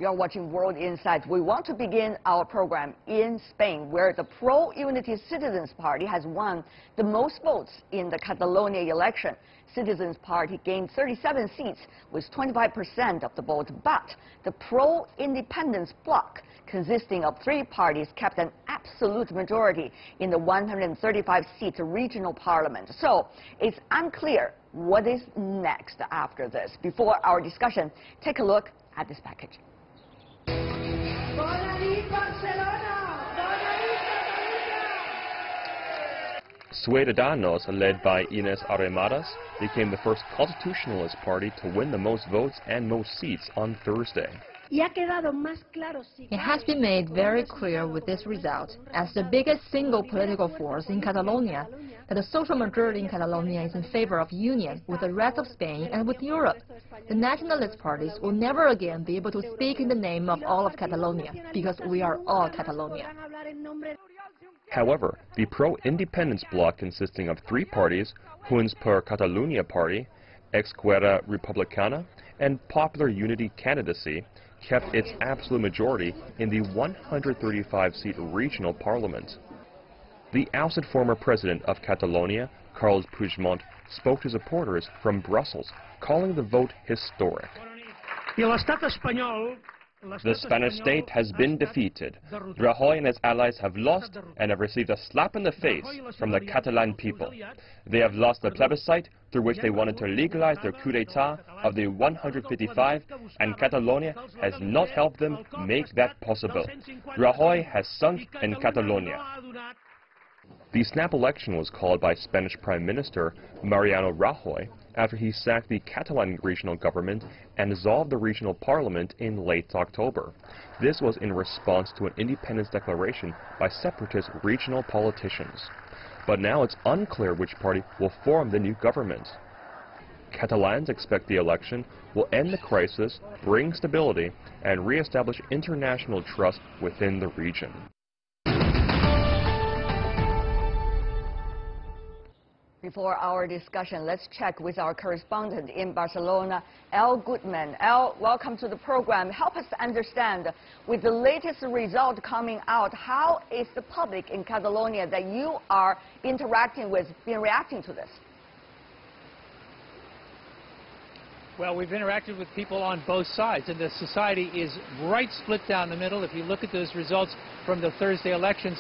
You're watching World Insight. We want to begin our program in Spain, where the pro-unity Citizens Party has won the most votes in the Catalonia election. Citizens Party gained 37 seats with 25% of the vote, but the pro-independence bloc, consisting of 3 parties, kept an absolute majority in the 135-seat regional parliament. So it's unclear what is next after this. Before our discussion, take a look at this package. Ciudadanos, led by Ines Arrimadas, became the first constitutionalist party to win the most votes and most seats on Thursday. It has been made very clear with this result, as the biggest single political force in Catalonia, that the social majority in Catalonia is in favor of union with the rest of Spain and with Europe. The nationalist parties will never again be able to speak in the name of all of Catalonia, because we are all Catalonia. However, the pro-independence bloc, consisting of 3 parties, Junts per Catalunya Party, Esquerra Republicana, and Popular Unity Candidacy, kept its absolute majority in the 135-seat regional parliament. The ousted former president of Catalonia, Carles Puigdemont, spoke to supporters from Brussels, calling the vote historic. The Spanish state has been defeated. Rajoy and his allies have lost and have received a slap in the face from the Catalan people. They have lost the plebiscite through which they wanted to legalize their coup d'etat of the 155, and Catalonia has not helped them make that possible. Rajoy has sunk in Catalonia. The snap election was called by Spanish Prime Minister Mariano Rajoy after he sacked the Catalan regional government and dissolved the regional parliament in late October. This was in response to an independence declaration by separatist regional politicians. But now it's unclear which party will form the new government. Catalans expect the election will end the crisis, bring stability, and re-establish international trust within the region. Before our discussion, let's check with our correspondent in Barcelona, Alan Goodman. Al, welcome to the program. Help us understand, with the latest result coming out, how is the public in Catalonia that you are interacting with been reacting to this? Well, we've interacted with people on both sides, and the society is right split down the middle. If you look at those results from the Thursday elections,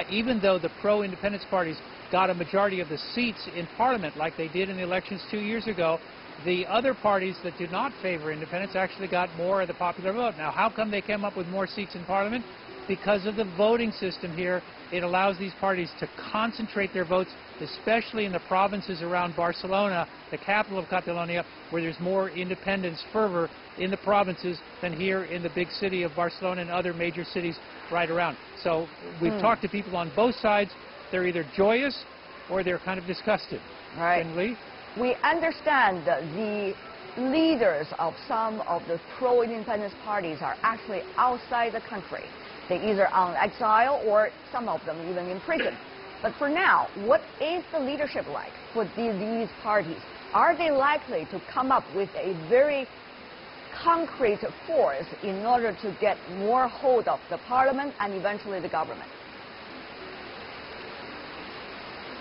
even though the pro-independence parties got a majority of the seats in Parliament like they did in the elections 2 years ago, the other parties that do not favor independence actually got more of the popular vote. Now, how come they came up with more seats in Parliament? Because of the voting system here. It allows these parties to concentrate their votes, especially in the provinces around Barcelona, the capital of Catalonia, where there's more independence fervor in the provinces than here in the big city of Barcelona and other major cities right around. So we've talked to people on both sides. They're either joyous or they're kind of disgusted. Right. We understand that the leaders of some of the pro-independence parties are actually outside the country. They're either on exile or some of them even in prison. But for now, what is the leadership like for these parties? Are they likely to come up with a very concrete force in order to get more hold of the parliament and eventually the government?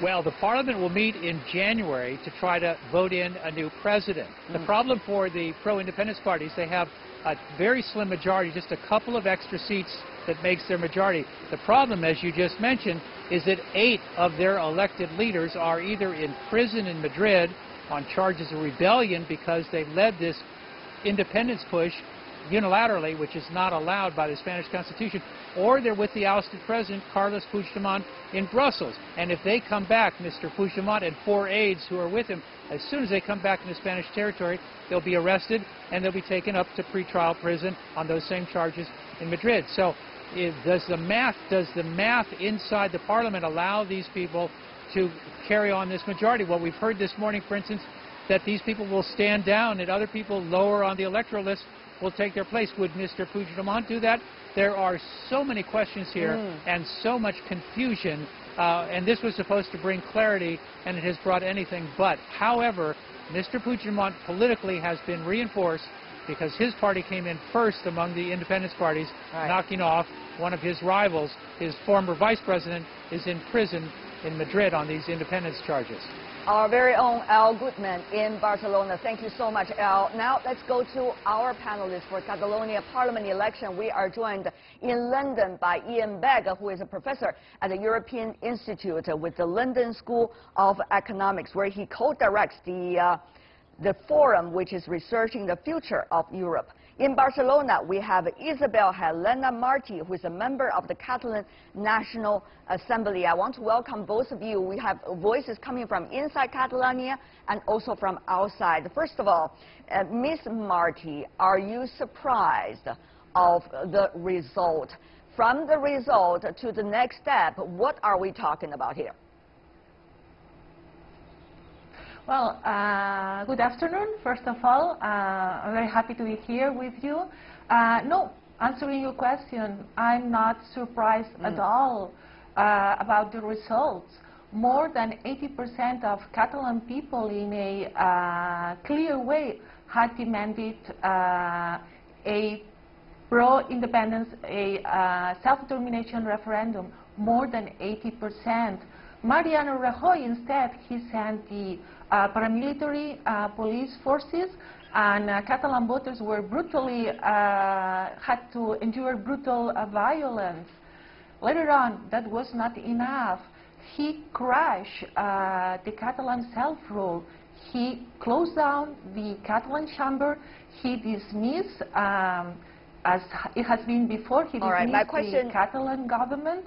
Well, the parliament will meet in January to try to vote in a new president. The problem for the pro-independence parties, they have a very slim majority, just a couple of extra seats that makes their majority. The problem, as you just mentioned, is that 8 of their elected leaders are either in prison in Madrid on charges of rebellion because they led this independence push unilaterally, which is not allowed by the Spanish Constitution, or they're with the ousted president, Carles Puigdemont, in Brussels. And if they come back, Mr. Puigdemont and 4 aides who are with him, as soon as they come back into Spanish territory, they'll be arrested and they'll be taken up to pretrial prison on those same charges in Madrid. So does the math inside the parliament allow these people to carry on this majority? Well, we've heard this morning, for instance, that these people will stand down and other people lower on the electoral list will take their place. Would Mr. Puigdemont do that? There are so many questions here and so much confusion, and this was supposed to bring clarity, and it has brought anything but. However, Mr. Puigdemont politically has been reinforced because his party came in first among the independence parties, Right. knocking off one of his rivals. His former vice president is in prison in Madrid on these independence charges. Our very own Alan Goodman in Barcelona. Thank you so much, Al. Now let's go to our panelists for Catalonia Parliament election. We are joined in London by Iain Begg, who is a professor at the European Institute with the London School of Economics, where he co-directs the forum which is researching the future of Europe. In Barcelona, we have Isabel-Helena Marti, who is a member of the Catalan National Assembly. I want to welcome both of you. We have voices coming from inside Catalonia and also from outside. First of all, Ms. Marti, are you surprised of the result? From the result to the next step, what are we talking about here? Well, good afternoon, first of all. I'm very happy to be here with you. No, answering your question, I'm not surprised at all about the results. More than 80% of Catalan people in a clear way had demanded a pro-independence, a self-determination referendum, more than 80%. Mariano Rajoy, instead, he sent the paramilitary police forces, and Catalan voters were brutally, had to endure brutal violence. Later on, that was not enough. He crashed the Catalan self-rule. He closed down the Catalan chamber. He dismissed, as it has been before, he dismissed the Catalan government.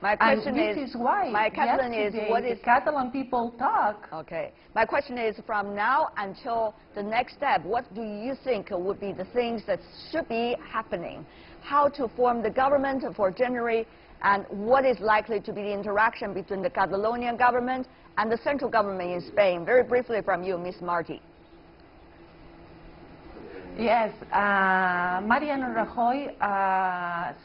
My question is why my question is, what is the Catalan people talk? Okay. My question is, from now until the next step, what do you think would be the things that should be happening? How to form the government for January, and what is likely to be the interaction between the Catalonian government and the central government in Spain? Very briefly from you, Ms. Marti. Yes, Mariano Rajoy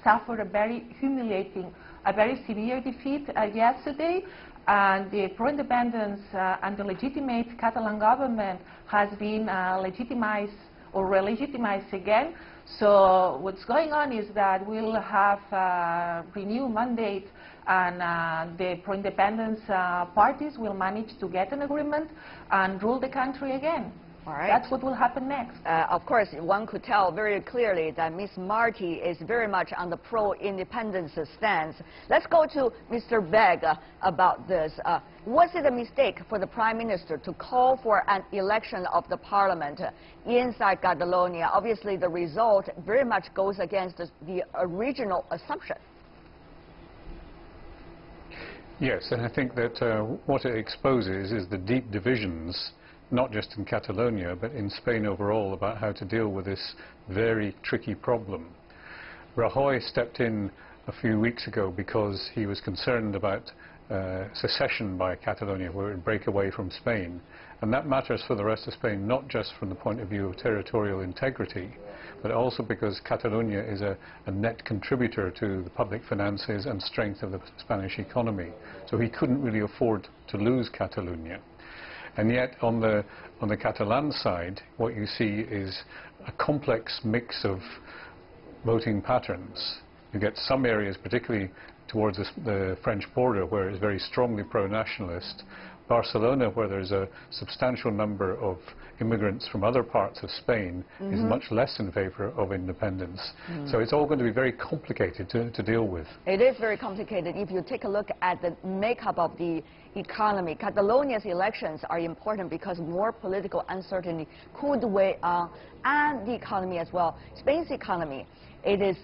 suffered a very humiliating, a very severe defeat yesterday, and the pro-independence and the legitimate Catalan government has been legitimized or re-legitimized again. So what's going on is that we'll have a renewed mandate, and the pro-independence parties will manage to get an agreement and rule the country again. All right. That's what will happen next. Of course, one could tell very clearly that Ms. Marti is very much on the pro-independence stance. Let's go to Mr. Begg about this. Was it a mistake for the Prime Minister to call for an election of the Parliament inside Catalonia? Obviously, the result very much goes against the original assumption. Yes, and I think that what it exposes is the deep divisions, not just in Catalonia, but in Spain overall, about how to deal with this very tricky problem. Rajoy stepped in a few weeks ago because he was concerned about secession by Catalonia, where it would break away from Spain. And that matters for the rest of Spain, not just from the point of view of territorial integrity, but also because Catalonia is a net contributor to the public finances and strength of the Spanish economy. So he couldn't really afford to lose Catalonia. And yet, on the Catalan side, what you see is a complex mix of voting patterns. You get some areas, particularly towards the French border, where it's very strongly pro-nationalist. Barcelona, where there's a substantial number of immigrants from other parts of Spain, is much less in favor of independence. So it's all going to be very complicated to deal with. It is very complicated. If you take a look at the makeup of the economy, Catalonia's elections are important because more political uncertainty could weigh on and the economy as well. Spain's economy, it is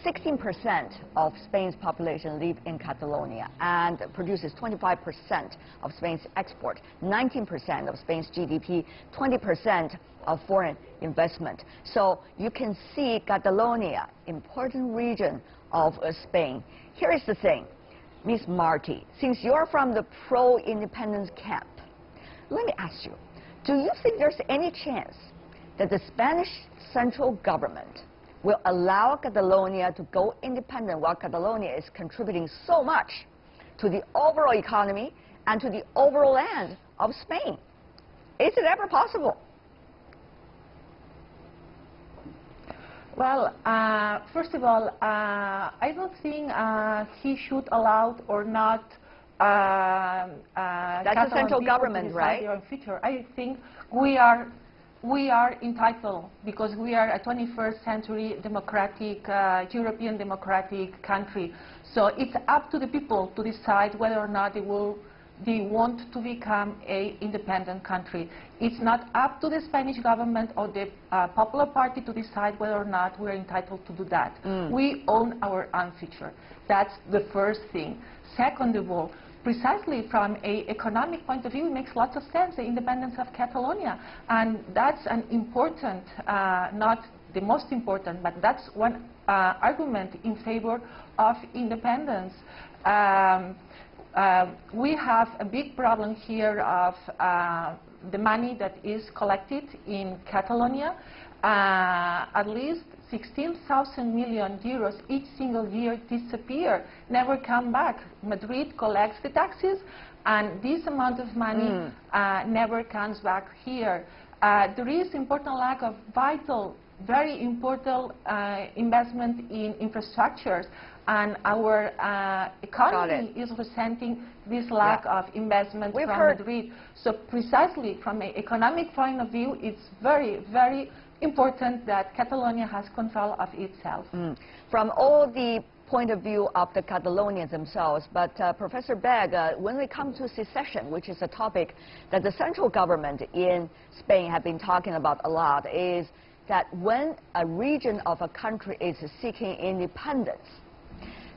16% of Spain's population live in Catalonia and produces 25% of Spain's export, 19% of Spain's GDP, 20% of foreign investment. So you can see Catalonia, important region of Spain. Here is the thing, Ms. Marti, since you're from the pro-independence camp, let me ask you, do you think there's any chance that the Spanish central government will allow Catalonia to go independent while Catalonia is contributing so much to the overall economy and to the overall land of Spain? Is it ever possible? Well, first of all, I don't think he should allow or not that's the central government, right? Their future. I think we are entitled because we are a 21st century democratic, European democratic country. So it's up to the people to decide whether or not they want to become an independent country. It's not up to the Spanish government or the Popular Party to decide whether or not we're entitled to do that. We own our own future. That's the first thing. Second of all, precisely from an economic point of view, it makes lots of sense, the independence of Catalonia. And that's an important, not the most important, but that's one argument in favor of independence. We have a big problem here of the money that is collected in Catalonia. At least 16,000 million euros each single year disappear, never come back. Madrid collects the taxes, and this amount of money never comes back here. There is important lack of vital, very important investment in infrastructures, and our economy is resenting this lack of investment from Madrid. So precisely from an economic point of view, it's very, very important that Catalonia has control of itself. From all the point of view of the Catalonians themselves, but Professor Begg, when it comes to secession, which is a topic that the central government in Spain have been talking about a lot, is that when a region of a country is seeking independence,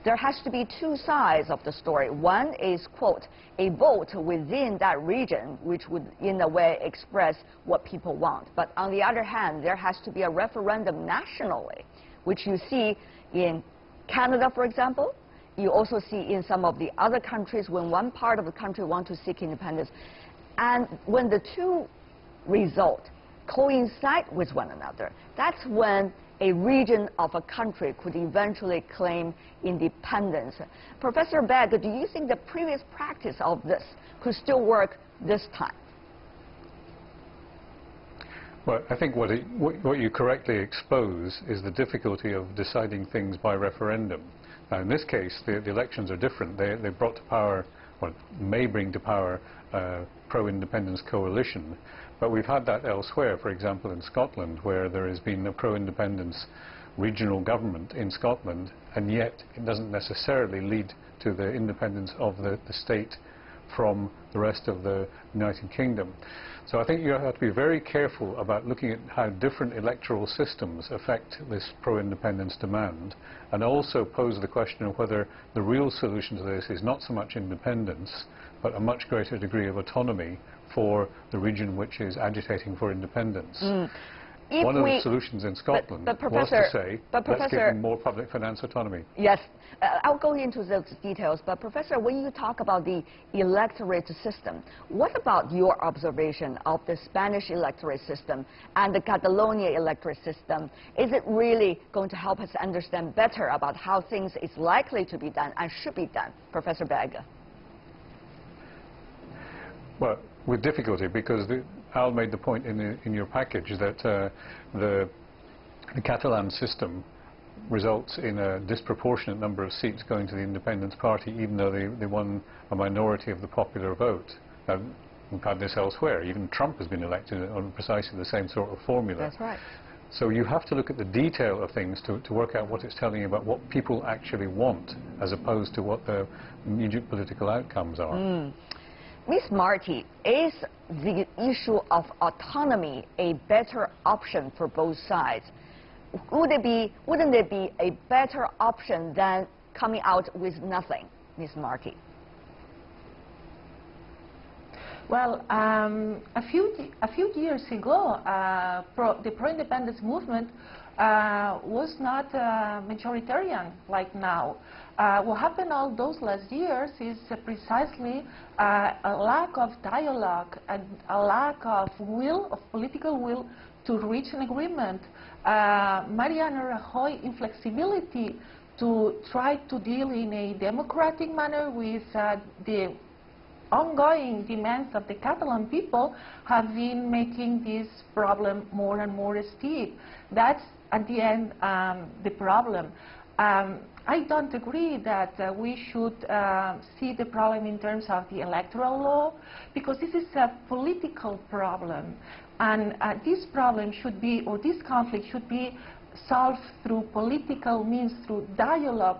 there has to be two sides of the story. One is, quote, a vote within that region, which would, in a way, express what people want. But on the other hand, there has to be a referendum nationally, which you see in Canada, for example. You also see in some of the other countries when one part of the country wants to seek independence. And when the two results coincide with one another, that's when a region of a country could eventually claim independence. Professor Begg, do you think the previous practice of this could still work this time? Well, I think what you correctly expose is the difficulty of deciding things by referendum. Now, in this case, the elections are different. They brought to power, well, may bring to power a pro-independence coalition. But we've had that elsewhere, for example, in Scotland, where there has been a pro-independence regional government in Scotland, and yet it doesn't necessarily lead to the independence of the state from the rest of the United Kingdom. So I think you have to be very careful about looking at how different electoral systems affect this pro-independence demand, and also pose the question of whether the real solution to this is not so much independence, but a much greater degree of autonomy for the region which is agitating for independence. One of the solutions in Scotland was to say, let's give them more public finance autonomy. Yes, I'll go into those details, but Professor, when you talk about the electorate system, what about your observation of the Spanish electorate system and the Catalonia electorate system? Is it really going to help us understand better about how things is likely to be done and should be done? Professor Begg. Well, with difficulty, because Al made the point in your package that the Catalan system results in a disproportionate number of seats going to the Independence Party, even though they won a minority of the popular vote. Now, we've had this elsewhere. Even Trump has been elected on precisely the same sort of formula. That's right. So you have to look at the detail of things to work out what it's telling you about what people actually want, as opposed to what the immediate political outcomes are. Ms. Marti, is the issue of autonomy a better option for both sides? Wouldn't it be a better option than coming out with nothing, Ms. Marti? Well, a few years ago, the pro-independence movement was not majoritarian like now. What happened all those last years is precisely a lack of dialogue and a lack of political will to reach an agreement. Mariano Rajoy's inflexibility to try to deal in a democratic manner with the ongoing demands of the Catalan people have been making this problem more and more steep. That's at the end, the problem. I don't agree that we should see the problem in terms of the electoral law, because this is a political problem. And this problem should be, or this conflict should be solved through political means, through dialogue,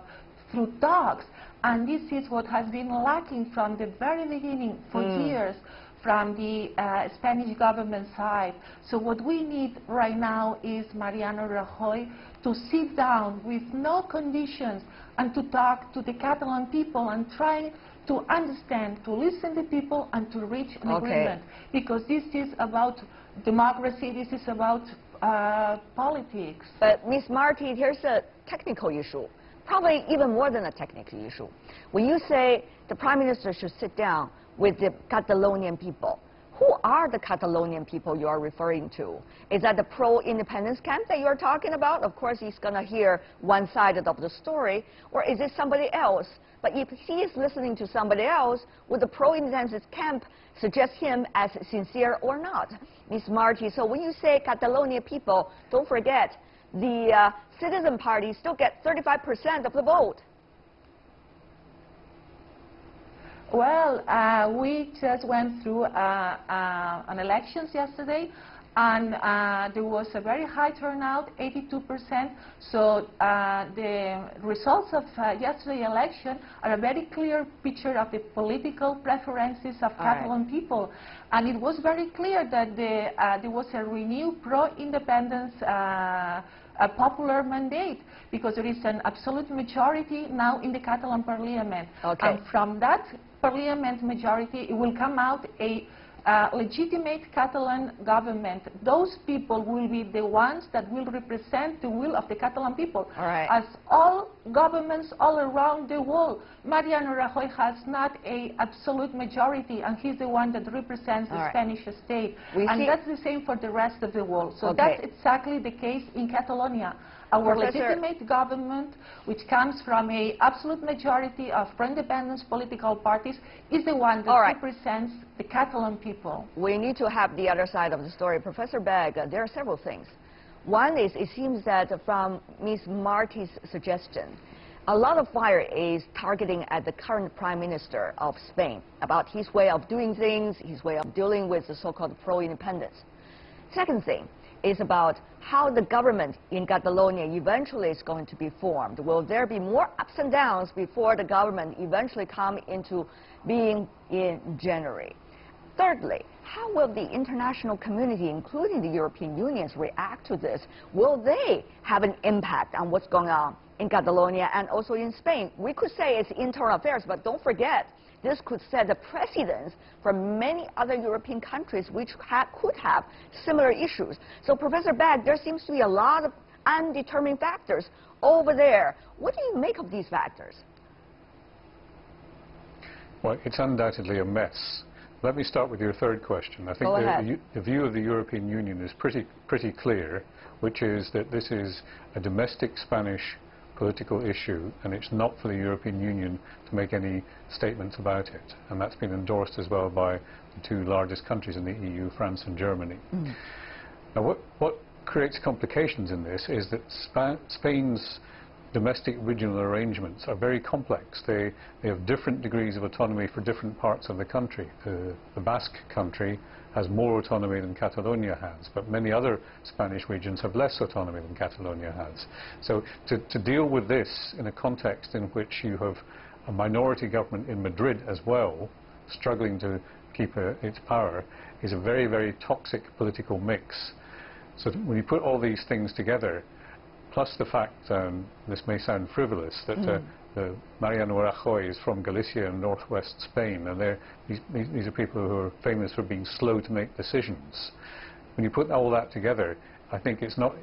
through talks. And this is what has been lacking from the very beginning for years from the Spanish government side. So what we need right now is Mariano Rajoy to sit down with no conditions and to talk to the Catalan people and try to understand, to listen to people and to reach an agreement. Because this is about democracy, this is about politics. But Ms. Marti, here's a technical issue, probably even more than a technical issue. When you say the Prime Minister should sit down with the Catalonian people, who are the Catalonian people you are referring to? Is that the pro-independence camp that you're talking about? Of course, he's going to hear one side of the story. Or is it somebody else? But if he is listening to somebody else, would the pro-independence camp suggest him as sincere or not? Ms. Marti, so when you say Catalonia people, don't forget, the Citizen Party still get 35% of the vote. Well, we just went through an elections yesterday, and there was a very high turnout, 82%. So the results of yesterday's election are a very clear picture of the political preferences of Catalan people. And it was very clear that there was a renewed pro-independence popular mandate, because there is an absolute majority now in the Catalan parliament. And from that parliament majority, it will come out a legitimate Catalan government. Those people will be the ones that will represent the will of the Catalan people. As all governments all around the world, Mariano Rajoy has not an absolute majority, and he's the one that represents the Spanish state. And that's the same for the rest of the world. So that's exactly the case in Catalonia. Our legitimate government, which comes from an absolute majority of pro-independence political parties, is the one that represents the Catalan people. We need to have the other side of the story. Professor Begg, there are several things. One is, it seems that from Ms. Marti's suggestion, a lot of fire is targeting at the current Prime Minister of Spain about his way of doing things, his way of dealing with the so-called pro-independence. Second thing is about how the government in Catalonia eventually is going to be formed. Will there be more ups and downs before the government eventually come into being in January? Thirdly, how will the international community, including the European Union, react to this? Will they have an impact on what's going on in Catalonia and also in Spain? We could say it's internal affairs, but don't forget, this could set the precedence for many other European countries which could have similar issues. So, Professor Begg, there seems to be a lot of undetermined factors over there. What do you make of these factors? Well, it's undoubtedly a mess. Let me start with your third question. I think the view of the European Union is pretty clear, which is that this is a domestic Spanish political issue, and it's not for the European Union to make any statements about it. And that's been endorsed as well by the two largest countries in the EU, France and Germany. Now, what creates complications in this is that Spain's domestic regional arrangements are very complex. They have different degrees of autonomy for different parts of the country. The Basque country has more autonomy than Catalonia has, but many other Spanish regions have less autonomy than Catalonia has. So to deal with this in a context in which you have a minority government in Madrid as well, struggling to keep its power, is a very, very toxic political mix. So when you put all these things together, plus the fact, this may sound frivolous, that Mariano Rajoy is from Galicia and northwest Spain, and these are people who are famous for being slow to make decisions. When you put all that together, I think it's not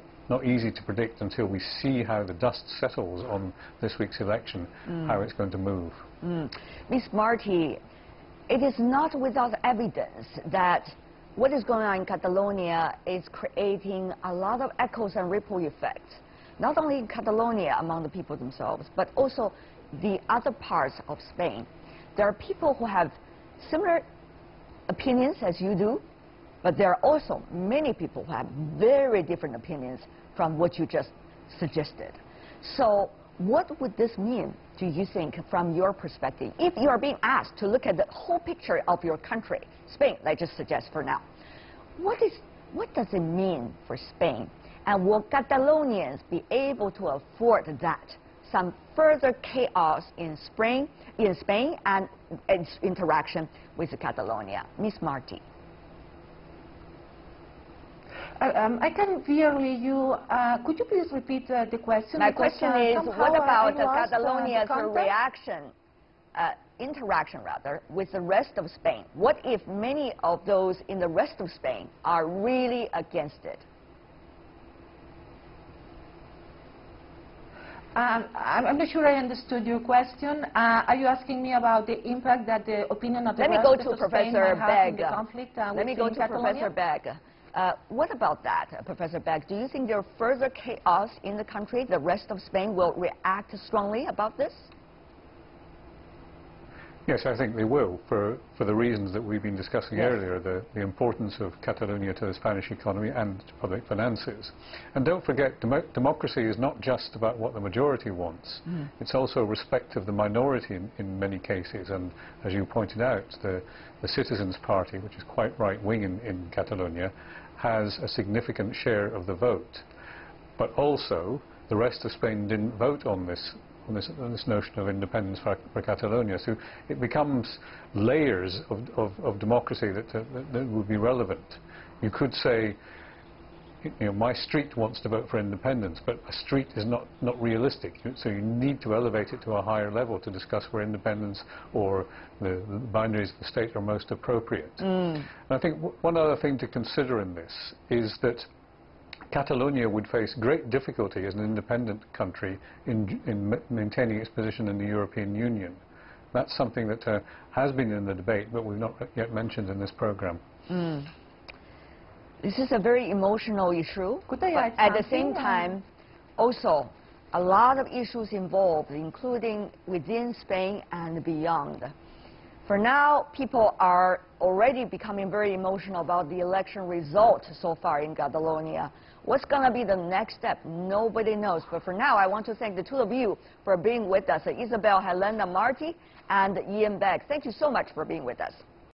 easy to predict until we see how the dust settles on this week's election, how it's going to move. Ms. Marti, it is not without evidence that what is going on in Catalonia is creating a lot of echoes and ripple effects, not only in Catalonia among the people themselves, but also the other parts of Spain. There are people who have similar opinions as you do, but there are also many people who have very different opinions from what you just suggested. So what would this mean, do you think, from your perspective? If you are being asked to look at the whole picture of your country, Spain, let's just suggest for now, what does it mean for Spain? And will Catalonians be able to afford that? Some further chaos in Spain and its interaction with Catalonia. Ms. Marti. I can barely hear you. Could you please repeat the question? My question is, what about Catalonia's reaction? Interaction rather, with the rest of Spain? What if many of those in the rest of Spain are really against it? I'm not sure I understood your question. Are you asking me about the impact that the opinion of the rest of Spain might have in the conflict within Catalonia? Professor Begg. What about that, Professor Begg? Do you think there are further chaos in the country? The rest of Spain will react strongly about this? Yes, I think they will, for the reasons that we've been discussing earlier, the importance of Catalonia to the Spanish economy and to public finances. And don't forget, democracy is not just about what the majority wants. It's also respect of the minority in many cases. And as you pointed out, the Citizens' Party, which is quite right-wing in Catalonia, has a significant share of the vote. But also, the rest of Spain didn't vote on this notion of independence for Catalonia. So it becomes layers of democracy that would be relevant. You could say, my street wants to vote for independence, but a street is not realistic. So you need to elevate it to a higher level to discuss where independence or the boundaries of the state are most appropriate. And I think one other thing to consider in this is that Catalonia would face great difficulty as an independent country in maintaining its position in the European Union. That's something that has been in the debate, but we've not yet mentioned in this program. This is a very emotional issue, but at the same time, also a lot of issues involved, including within Spain and beyond. For now, people are already becoming very emotional about the election result so far in Catalonia. What's going to be the next step? Nobody knows. But for now, I want to thank the two of you for being with us, Isabel-Helena Marti and Iain Begg. Thank you so much for being with us.